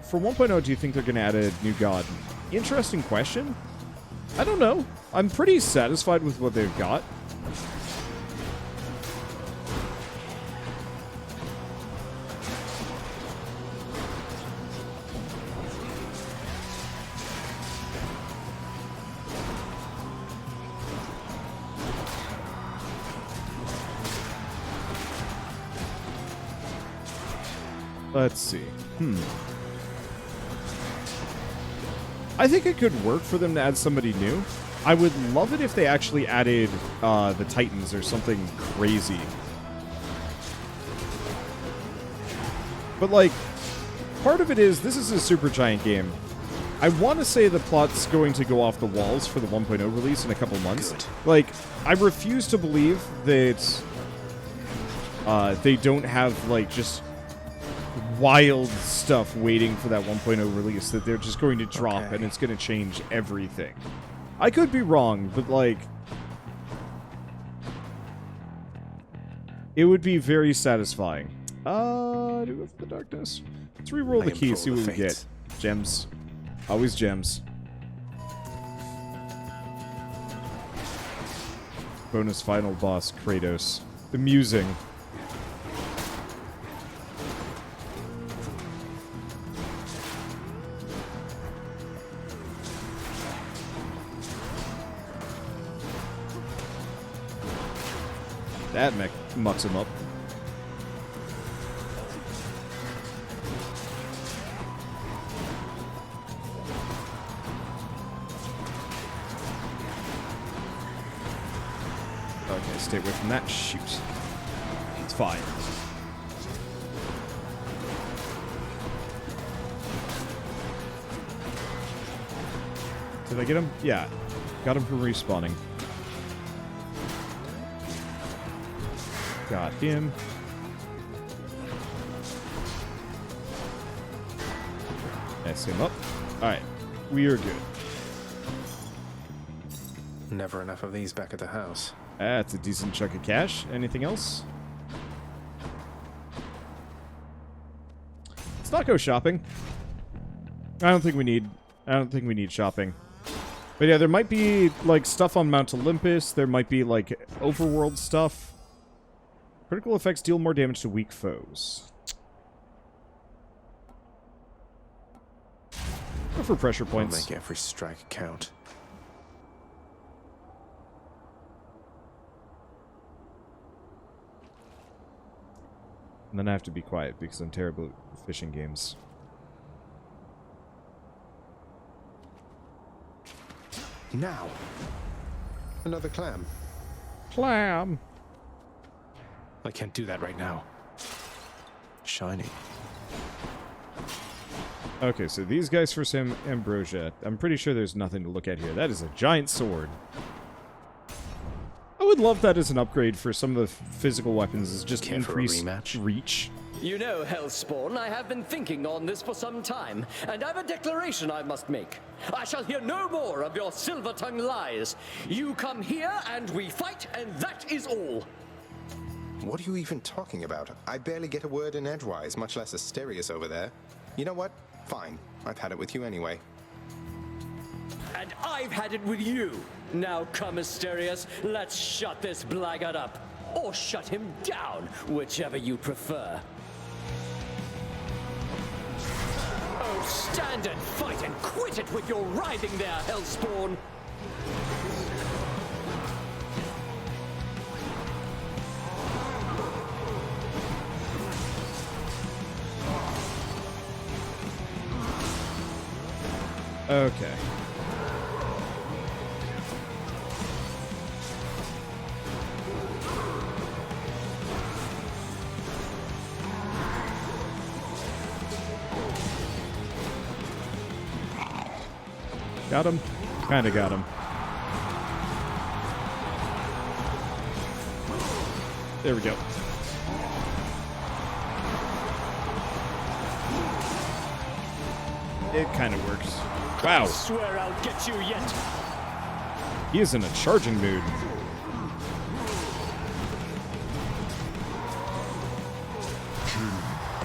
For 1.0, do you think they're going to add a new god? Interesting question. I don't know. I'm pretty satisfied with what they've got. Let's see. I think it could work for them to add somebody new. I would love it if they actually added the Titans or something crazy. But, like, part of it is, this is a Supergiant game. I want to say the plot's going to go off the walls for the 1.0 release in a couple months. Good. Like, I refuse to believe that they don't have, like, just wild stuff waiting for that 1.0 release that they're just going to drop and it's going to change everything. I could be wrong, but, like, it would be very satisfying. Do we go for the darkness? Let's re-roll the key, see what we get. Gems. Always gems. Bonus final boss, Kratos. Amusing. That mucks him up. Okay, stay away from that. Shoot. It's fine. Did I get him? Yeah. Got him from respawning. Got him. Nice him up. Alright. We are good. Never enough of these back at the house. That's a decent chunk of cash. Anything else? Let's not go shopping. I don't think we need shopping. But yeah, there might be like stuff on Mount Olympus. There might be like overworld stuff. Critical effects deal more damage to weak foes. Go for pressure points. I'll make every strike count. And then I have to be quiet because I'm terrible at fishing games. Now. Another clam. Clam! I can't do that right now. Shiny. Okay, so these guys for some ambrosia. I'm pretty sure there's nothing to look at here. That is a giant sword. I would love that as an upgrade for some of the physical weapons, is just increased reach. You know, Hellspawn, I have been thinking on this for some time, and I've a declaration I must make. I shall hear no more of your silver-tongued lies. You come here, and we fight, and that is all. What are you even talking about? I barely get a word in edgewise, much less Asterius over there. You know what? Fine. I've had it with you anyway. And I've had it with you. Now come, Asterius, let's shut this blackguard up. Or shut him down, whichever you prefer. Oh, stand and fight and quit it with your writhing there, Hellspawn. Okay. Got him? Kinda got him. There we go. It kind of works. Wow. I swear I'll get you yet. He is in a charging mood.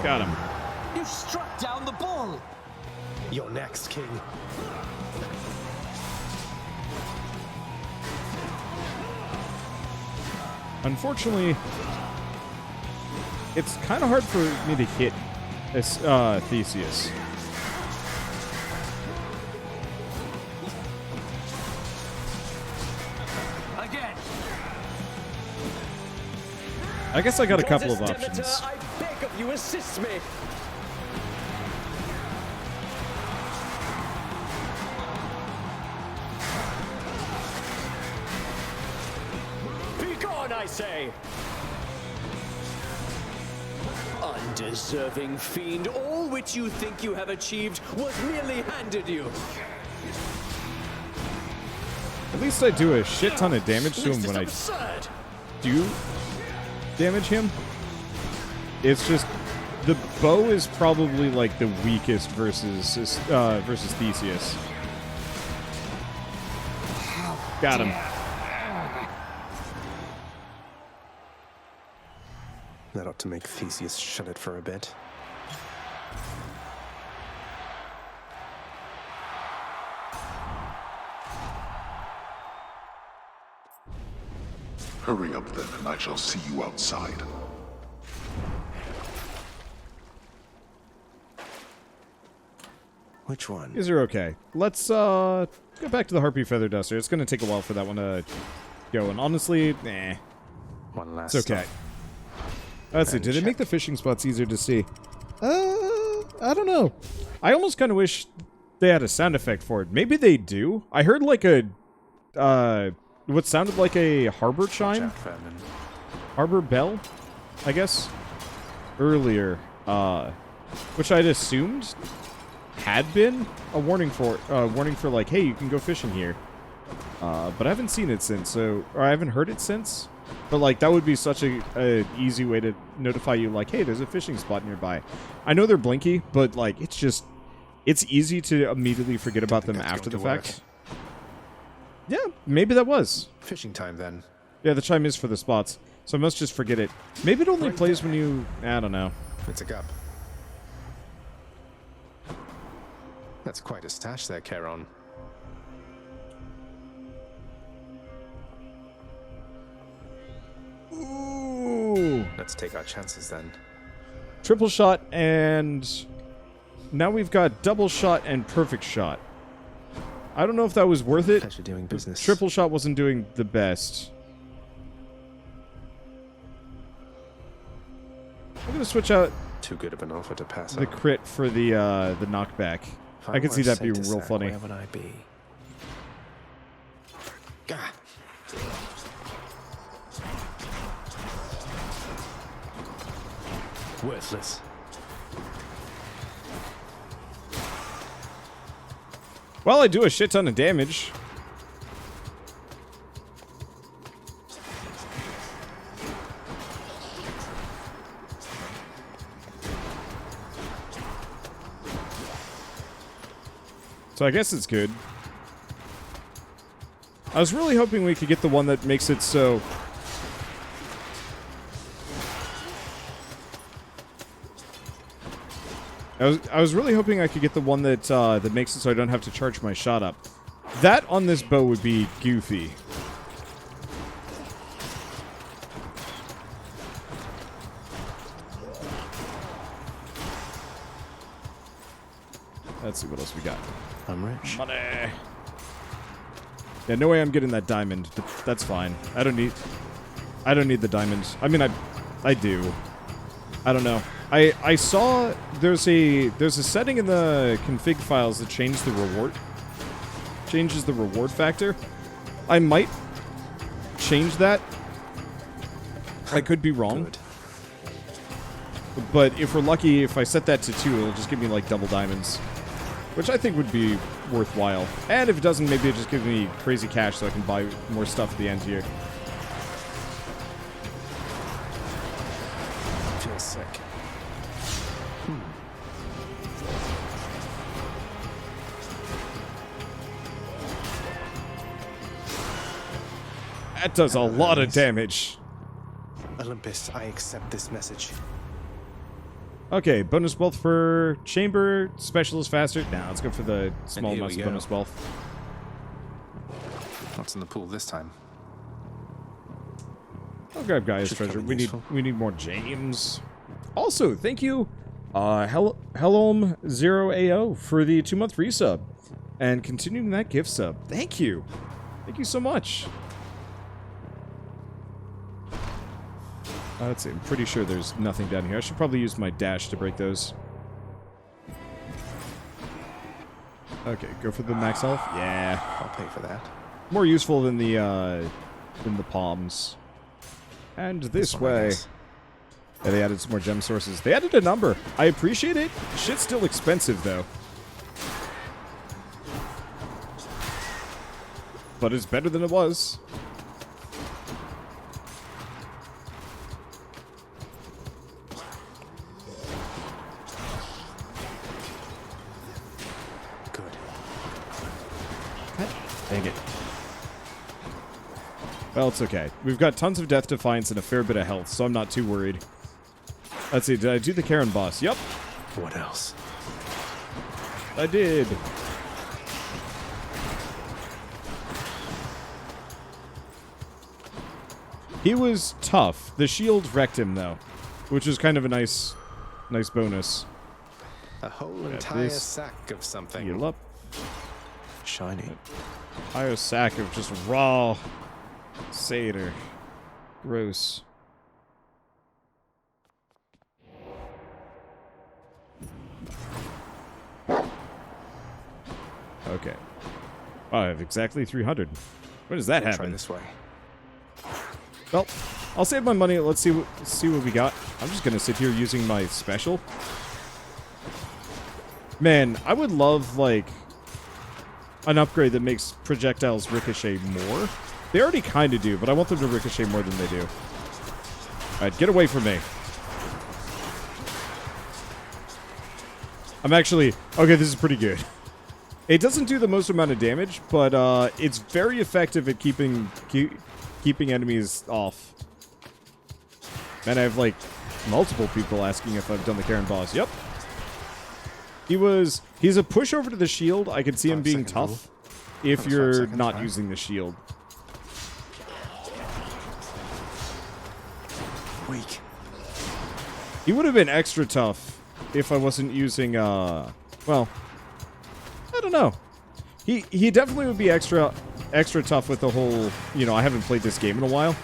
Got him. You struck down the ball. You're next, King. Unfortunately, it's kind of hard for me to hit this Theseus. Again. I guess I got a couple of options. I beg of you, assist me. Be gone, I say. Undeserving fiend, all which you think you have achieved was merely handed you. At least I do a shit ton of damage to him This when I is absurd. do damage him. It's just the bow is probably like the weakest versus Theseus. Got him. That ought to make Theseus shut it for a bit. Hurry up then, and I shall see you outside. Which one? These are okay. Let's go back to the Harpy Feather Duster. It's gonna take a while for that one to go, and honestly, nah. One last It's okay. Let's see. Did it make the fishing spots easier to see? I don't know. I almost kind of wish they had a sound effect for it. Maybe they do. I heard like a, what sounded like a harbor chime? Harbor bell, I guess, earlier, which I'd assumed had been a warning for like, hey, you can go fishing here. But I haven't seen it since, or I haven't heard it since. But like, that would be such a easy way to notify you, like, hey, there's a fishing spot nearby. I know they're blinky, but like, it's easy to immediately forget about them after the fact. Yeah, maybe that was. Fishing time then. Yeah, the chime is for the spots, so I must just forget it. Maybe it only plays when you... I don't know. It's a cup. That's quite a stash there, Charon. Ooh. Let's take our chances then. Triple shot, and now we've got double shot and perfect shot. I don't know if that was worth it. Pleasure doing business. Triple shot wasn't doing the best. I'm gonna switch out Too good of an offer to pass the up. crit for the knockback. If I could were see that be sent to real sack, funny. Where would I be? Gah! Worthless. Well, I do a shit ton of damage. So I guess it's good. I was really hoping we could get the one that makes it so... I was really hoping I could get the one that that makes it so I don't have to charge my shot up. That on this bow would be goofy. Let's see what else we got. I'm rich. Money. Yeah, no way I'm getting that diamond, but that's fine. I don't need the diamond. I mean, I do. I don't know. I saw there's a setting in the config files that changes the reward factor. I might change that. I could be wrong. Good. But if we're lucky, if I set that to 2, it'll just give me like double diamonds, which I think would be worthwhile. And if it doesn't, maybe it just gives me crazy cash so I can buy more stuff at the end here. Feels sick. That does a lot of damage. Olympus, I accept this message. Okay, bonus wealth for chamber, specialist faster. Nah, let's go for the small here amounts we of go. bonus wealth. What's in the pool this time? I'll grab Gaia's Should treasure. come in useful. We need more James. Also, thank you, Helom0AO for the 2-month resub. And continuing that gift sub. Thank you. Thank you so much. Let's see, I'm pretty sure there's nothing down here. I should probably use my dash to break those. Okay, go for the max health. Yeah. I'll pay for that. More useful than the palms. And this one, I way. guess. Yeah, they added some more gem sources. They added a number. I appreciate it. Shit's still expensive, though. But it's better than it was. Good. Dang it. Well, it's okay. We've got tons of Death Defiance and a fair bit of health, so I'm not too worried. Let's see, did I do the Karen boss? Yep, What else? I did. He was tough. The shield wrecked him, though, which was kind of a nice bonus. A whole Got entire this. sack of something. Heal up. Shiny. Entire sack of just raw Seder. Gross. Okay. Oh, I have exactly 300. When does that Try happen? this way. Well, I'll save my money. Let's see what we got. I'm just gonna sit here using my special. Man, I would love like an upgrade that makes projectiles ricochet more. They already kind of do, but I want them to ricochet more than they do. All right, get away from me. I'm actually okay. This is pretty good. It doesn't do the most amount of damage, but it's very effective at keeping enemies off. And I have, like, multiple people asking if I've done the Karen boss. Yep. He's a pushover to the shield. I could see him being 5 second tough if That was 5 you're seconds, not right? using the shield. Weak. He would have been extra tough if I wasn't using, well, I don't know. He definitely would be extra tough with the whole, you know, I haven't played this game in a while.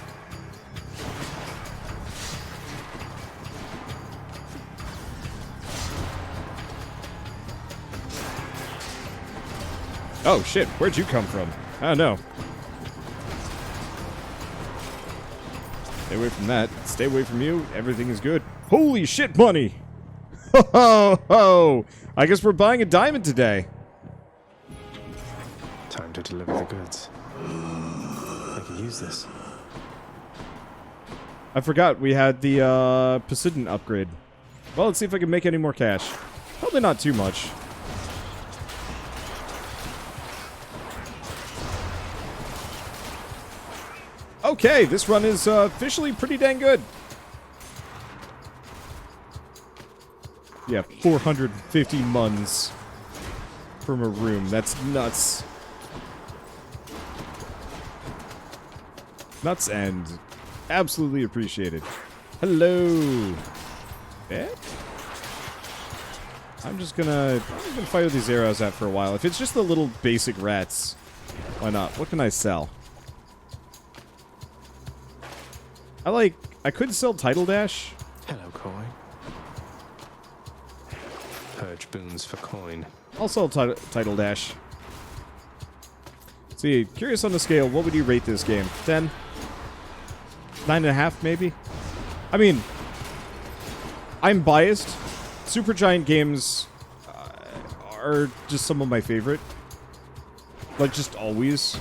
Oh shit, where'd you come from? I don't know. Stay away from that. Stay away from you. Everything is good. Holy shit, money! Ho ho ho! I guess we're buying a diamond today. Time to deliver the goods. I can use this. I forgot we had the Poseidon upgrade. Well, let's see if I can make any more cash. Probably not too much. Okay, this run is officially pretty dang good. Yeah, 450 muns from a room. That's nuts. Nuts and absolutely appreciated. Hello. Eh? I'm just gonna fire these arrows out for a while. If it's just the little basic rats, why not? What can I sell? I could sell Title Dash. Hello, coin. Purge boons for coin. I'll sell Title Dash. See, curious on the scale, what would you rate this game? 10? 9.5, maybe? I mean, I'm biased. Supergiant games are just some of my favorite. Like, just always.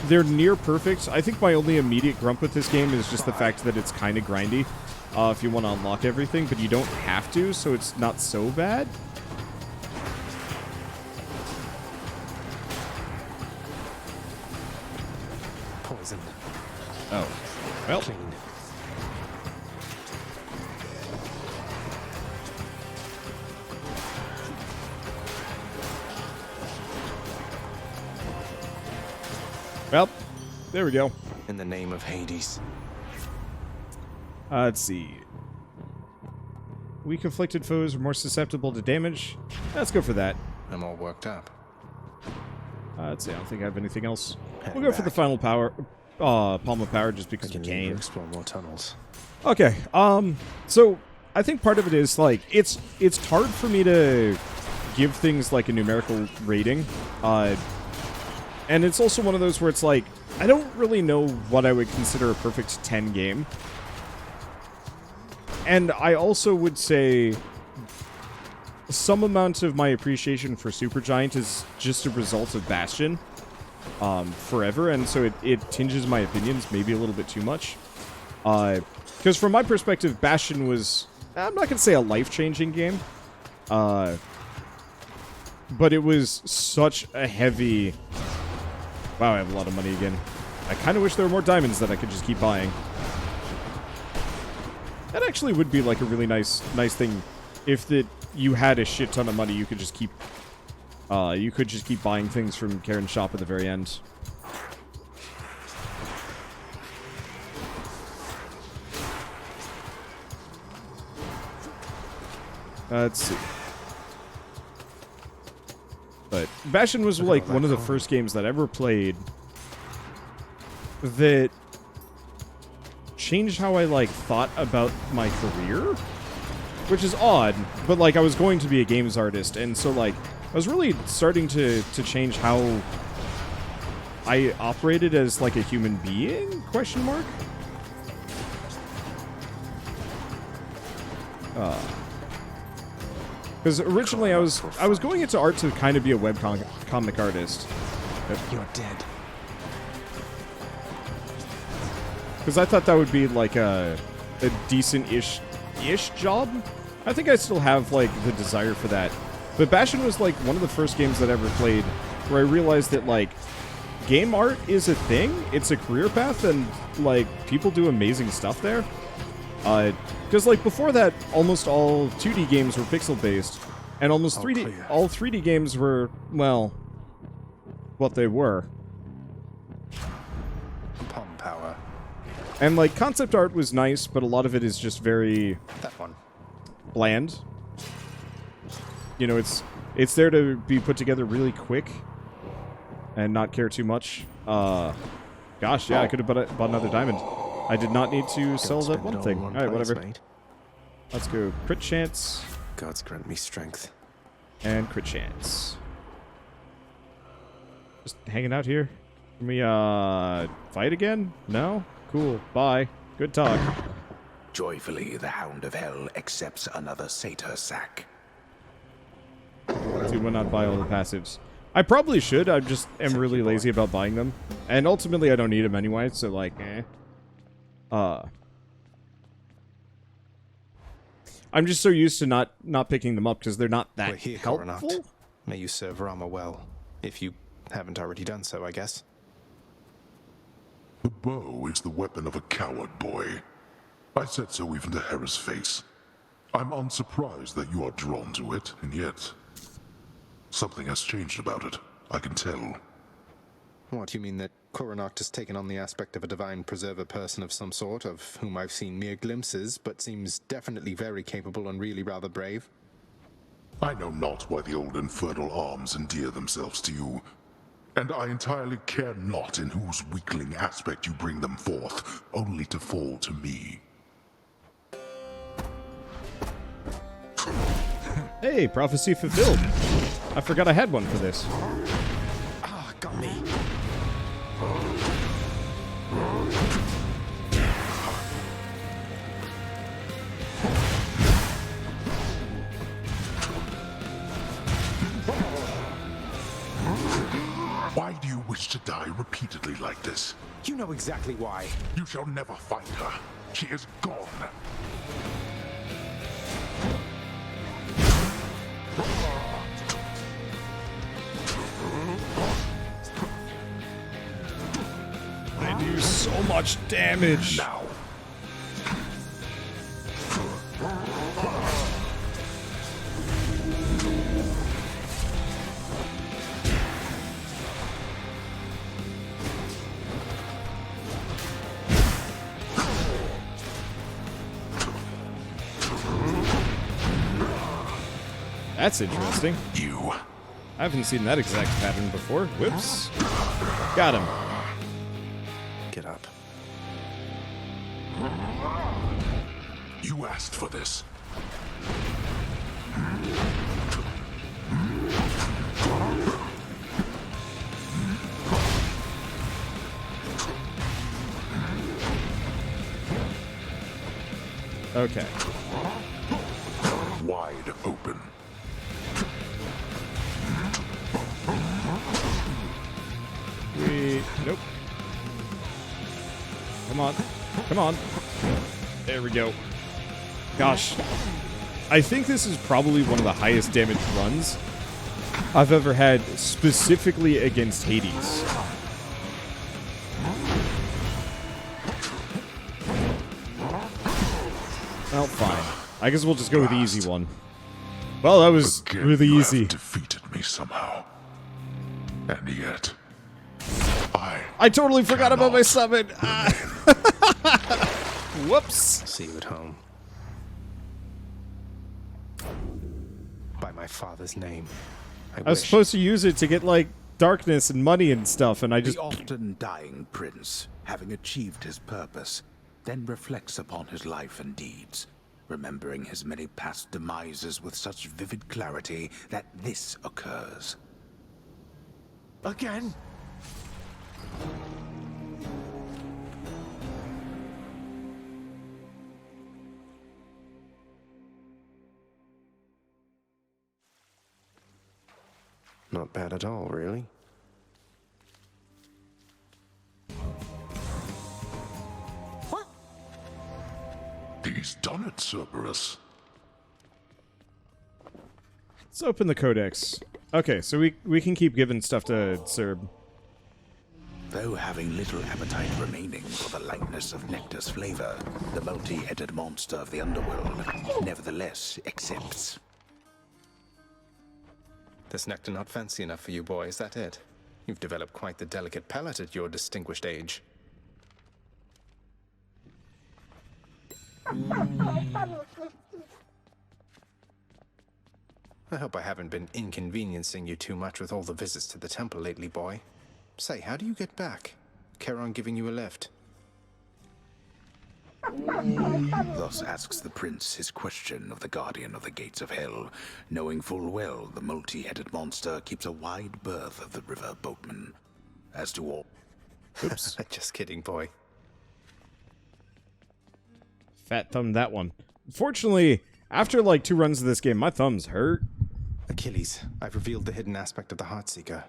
They're near perfect. I think my only immediate grump with this game is just the fact that it's kind of grindy if you want to unlock everything, but you don't have to, so it's not so bad. Poison. Oh. Well, Clean. Well, there we go. In the name of Hades. Let's see. Weak afflicted foes are more susceptible to damage. Let's go for that. I'm all worked up. Let's see. I don't think I have anything else. Heading We'll go for the back. final power, palm of power, just because we Can you can. explore more tunnels? Okay. So I think part of it is like it's hard for me to give things like a numerical rating. And it's also one of those where it's like I don't really know what I would consider a perfect 10 game. And I also would say some amount of my appreciation for Supergiant is just a result of Bastion forever, and so it tinges my opinions maybe a little bit too much. Because from my perspective, Bastion was, I'm not going to say a life-changing game, but it was such a heavy... Wow, I have a lot of money again. I kind of wish there were more diamonds that I could just keep buying. That actually would be like a really nice thing if you had a shit ton of money. You could just keep buying things from Karen's shop at the very end. Let's see. But Bastion was like one of the first games that I ever played that changed how I like thought about my career, which is odd, but like I was going to be a games artist, and so like I was really starting to change how I operated as like a human being, question mark. Because originally I was going into art to kind of be a webcomic artist. You're dead. Because I thought that would be like a decent-ish job. I think I still have like the desire for that. But Bastion was like one of the first games that I ever played where I realized that like game art is a thing. It's a career path, and like people do amazing stuff there. Because like before that, almost all 2D games were pixel-based, and almost 3D all 3D games were, well, what they were. Palm power. And like concept art was nice, but a lot of it is just very That one. bland. You know, it's there to be put together really quick and not care too much. Gosh, yeah, I could have bought another diamond. I did not need to sell that one thing. All right, whatever. Let's go crit chance Gods grant me strength. and crit chance. Just hanging out here. Can we fight again? No? Cool. Bye. Good talk. Joyfully, the Hound of Hell accepts another satyr sack. Dude, why not buy all the passives? I probably should. I just am really lazy about buying them. And ultimately, I don't need them anyway, so like, eh. I'm just so used to not picking them up because they're not that We're here, helpful. Coronacht. May you serve Rama well. If you haven't already done so, I guess. The bow is the weapon of a coward, boy. I said so even to Hera's face. I'm unsurprised that you are drawn to it, and yet... something has changed about it. I can tell. What, you mean that Coronacht has taken on the aspect of a divine preserver person of some sort, of whom I've seen mere glimpses, but seems definitely very capable and really rather brave? I know not why the old infernal arms endear themselves to you, and I entirely care not in whose weakling aspect you bring them forth, only to fall to me. Hey, prophecy fulfilled. I forgot I had one for this. Ah, got me. Why do you wish to die repeatedly like this? You know exactly why. You shall never find her. She is gone. I do so much damage. Now. That's interesting. You. I haven't seen that exact pattern before. Whoops. Got him. Get up. You asked for this. Okay. Wide open. Nope. Come on. Come on. There we go. Gosh. I think this is probably one of the highest damage runs I've ever had, specifically against Hades. Well, fine. I guess we'll just go with the easy one. Well, that was Again, really you easy. have defeated me somehow. And yet, I totally forgot about my cannot summon. Whoops. See you at home. By my father's name. I was supposed to use it to get, like, darkness and money and stuff, and I just... The often dying prince, having achieved his purpose, then reflects upon his life and deeds, remembering his many past demises with such vivid clarity that this occurs. Again? Not bad at all, really. he's done it, Cerberus. Let's open the codex. Okay, so we can keep giving stuff to Cerb. Though having little appetite remaining for the lightness of nectar's flavor, the multi-headed monster of the Underworld nevertheless accepts. This nectar not fancy enough for you, boy, is that it? You've developed quite the delicate palate at your distinguished age. I hope I haven't been inconveniencing you too much with all the visits to the temple lately, boy. Say, how do you get back? Charon giving you a lift? Thus asks the prince his question of the guardian of the gates of hell, knowing full well the multi-headed monster keeps a wide berth of the river boatman. As to all... Oops. Just kidding, boy. Fat thumb that one. Fortunately, after like 2 runs of this game, my thumbs hurt. Achilles, I've revealed the hidden aspect of the Heartseeker.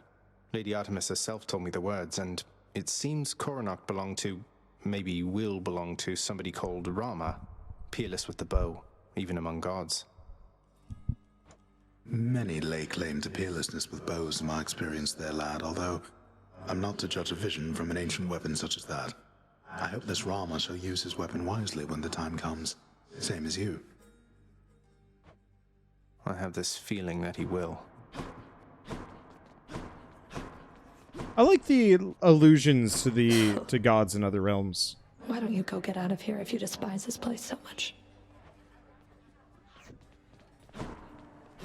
Lady Artemis herself told me the words, and it seems Coronach belonged to, maybe will belong to, somebody called Rama, peerless with the bow, even among gods. Many lay claim to peerlessness with bows in my experience there, lad, although I'm not to judge a vision from an ancient weapon such as that. I hope this Rama shall use his weapon wisely when the time comes, same as you. I have this feeling that he will. I like the allusions to gods in other realms. Why don't you go get out of here if you despise this place so much?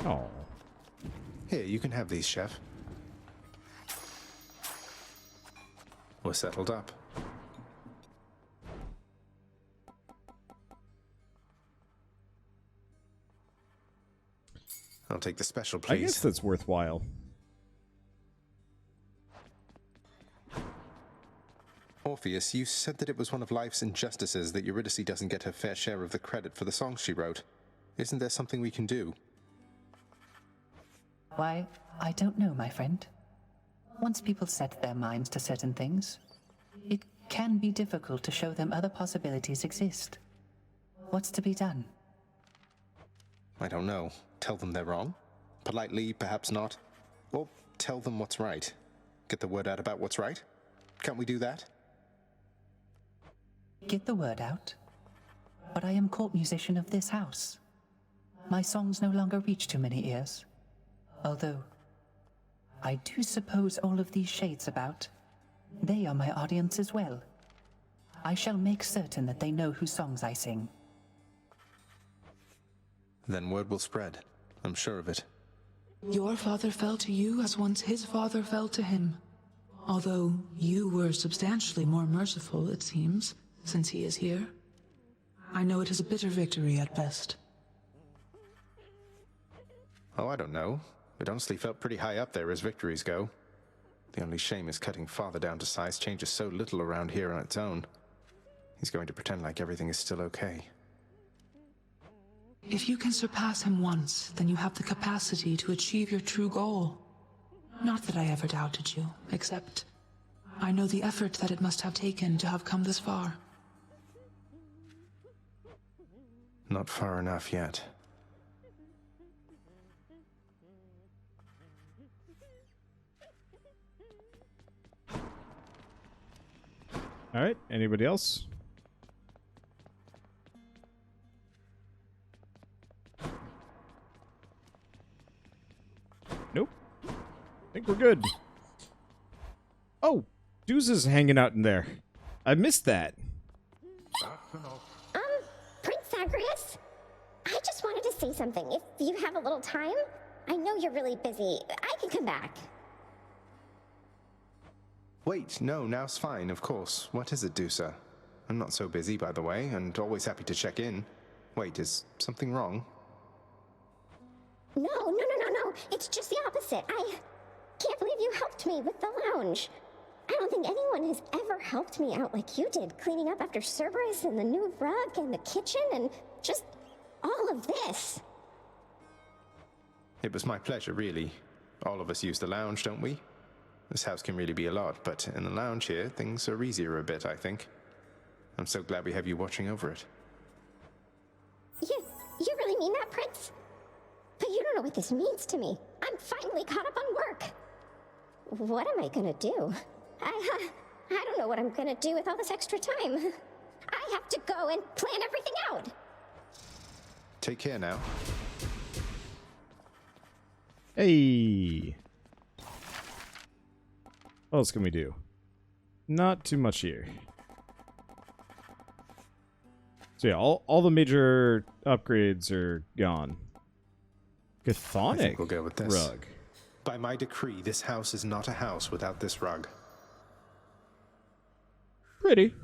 Oh. Here, you can have these, Chef. We're settled up. I'll take the special, please. I guess that's worthwhile. Orpheus, you said that it was one of life's injustices that Eurydice doesn't get her fair share of the credit for the songs she wrote. Isn't there something we can do? Why, I don't know, my friend. Once people set their minds to certain things, it can be difficult to show them other possibilities exist. What's to be done? I don't know. Tell them they're wrong? Politely, perhaps not. Or tell them what's right. Get the word out about what's right? Can't we do that? Get the word out. But I am court musician of this house. My songs no longer reach too many ears. Although, I do suppose all of these shades about, they are my audience as well. I shall make certain that they know whose songs I sing. Then word will spread. I'm sure of it. Your father fell to you as once his father fell to him. Although you were substantially more merciful, it seems, since he is here. I know it is a bitter victory at best. Oh, I don't know. It honestly felt pretty high up there as victories go. The only shame is cutting father down to size changes so little around here on its own. He's going to pretend like everything is still okay. If you can surpass him once, then you have the capacity to achieve your true goal. Not that I ever doubted you, except I know the effort that it must have taken to have come this far. Not far enough yet. All right, anybody else? Nope. I think we're good. Oh, Zeus is hanging out in there. I missed that. Prince Zagreus? I just wanted to say something. If you have a little time, I know you're really busy. I can come back. Wait, no, now's fine, of course. What is it, Dusa? I'm not so busy, by the way, and always happy to check in. Wait, is something wrong? No. It's just the opposite. I can't believe you helped me with the lounge. I don't think anyone has ever helped me out like you did, cleaning up after Cerberus and the new rug and the kitchen and just all of this. It was my pleasure, really. All of us use the lounge, don't we? This house can really be a lot, but in the lounge here, things are easier a bit, I think. I'm so glad we have you watching over it. You really mean that, Prince? But you don't know what this means to me. I'm finally caught up on work. What am I gonna do? I don't know what I'm gonna do with all this extra time. I have to go and plan everything out. Take care now. Hey. What else can we do? Not too much here. So yeah, all the major upgrades are gone. Chthonic I think we'll go with this. rug. By my decree, this house is not a house without this rug. Pretty.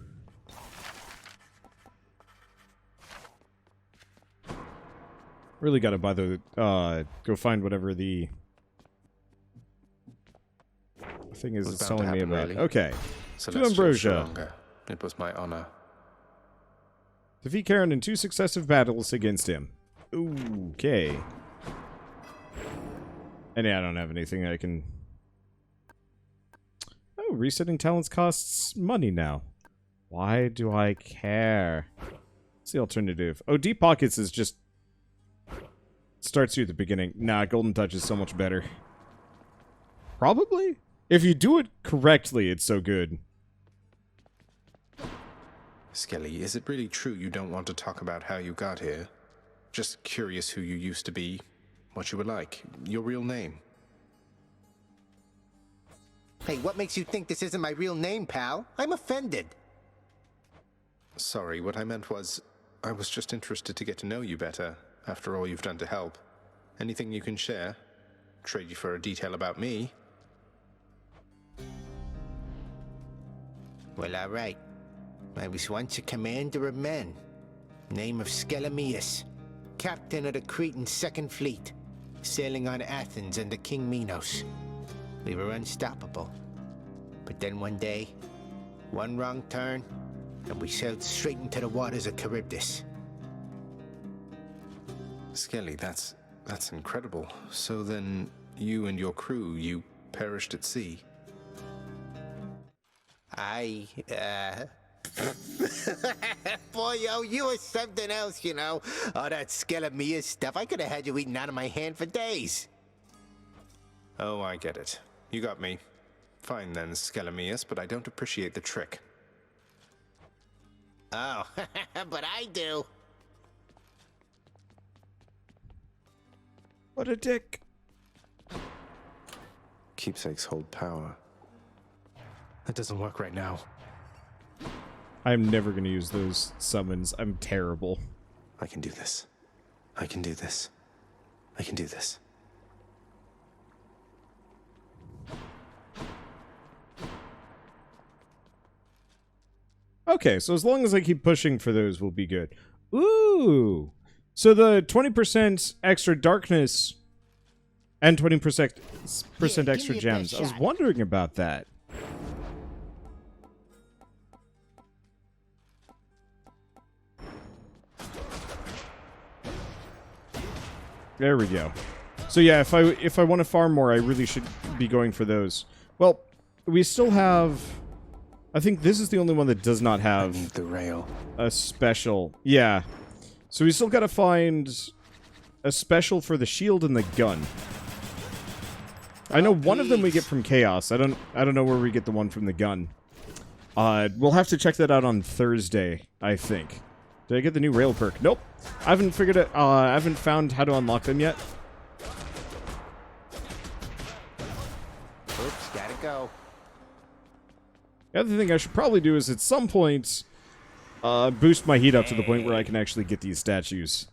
Really gotta buy the, go find whatever the thing is it's telling me about. Really. Okay. So to Ambrosia. It was my honor. Defeat Charon in 2 successive battles against him. Okay. And yeah, I don't have anything I can... Oh, resetting talents costs money now. Why do I care? What's the alternative? Oh, Deep Pockets is just... starts you at the beginning. Nah, Golden Touch is so much better. Probably? If you do it correctly, it's so good. Skelly, is it really true you don't want to talk about how you got here? Just curious who you used to be, what you were like, your real name. Hey, what makes you think this isn't my real name, pal? I'm offended. Sorry, what I meant was, I was just interested to get to know you better, after all you've done to help. Anything you can share? Trade you for a detail about me? Well, all right. I was once a commander of men. Name of Skelemius. Captain of the Cretan Second Fleet. Sailing on Athens under King Minos. We were unstoppable. But then one day, one wrong turn, and we sailed straight into the waters of Charybdis. Skelly, that's incredible. So then, you and your crew, you perished at sea? Boy, yo, you were something else, you know. All that Skelemius stuff, I could have had you eating out of my hand for days. Oh, I get it. You got me. Fine then, Skelemius, but I don't appreciate the trick. Oh, but I do. What a dick. Keepsakes hold power. That doesn't work right now. I'm never going to use those summons. I'm terrible. I can do this. I can do this. I can do this. Okay, so as long as I keep pushing for those, we'll be good. Ooh! So the 20% extra darkness and 20% extra gems. I was wondering about that. There we go. So yeah, if I want to farm more, I really should be going for those. Well, we still have... I think this is the only one that does not have the rail. A special. Yeah. So we still gotta find a special for the shield and the gun. I know one of them we get from Chaos. I don't know where we get the one from the gun. We'll have to check that out on Thursday, I think. Did I get the new rail perk? Nope. I haven't figured it. I haven't found how to unlock them yet. Oops, gotta go. The other thing I should probably do is at some point boost my heat up to the point where I can actually get these statues.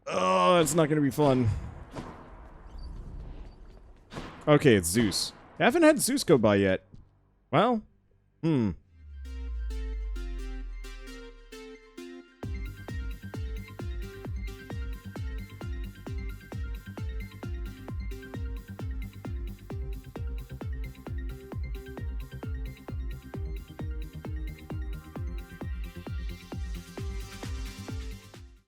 Oh, it's not going to be fun. Okay, it's Zeus. I haven't had Zeus go by yet. Well,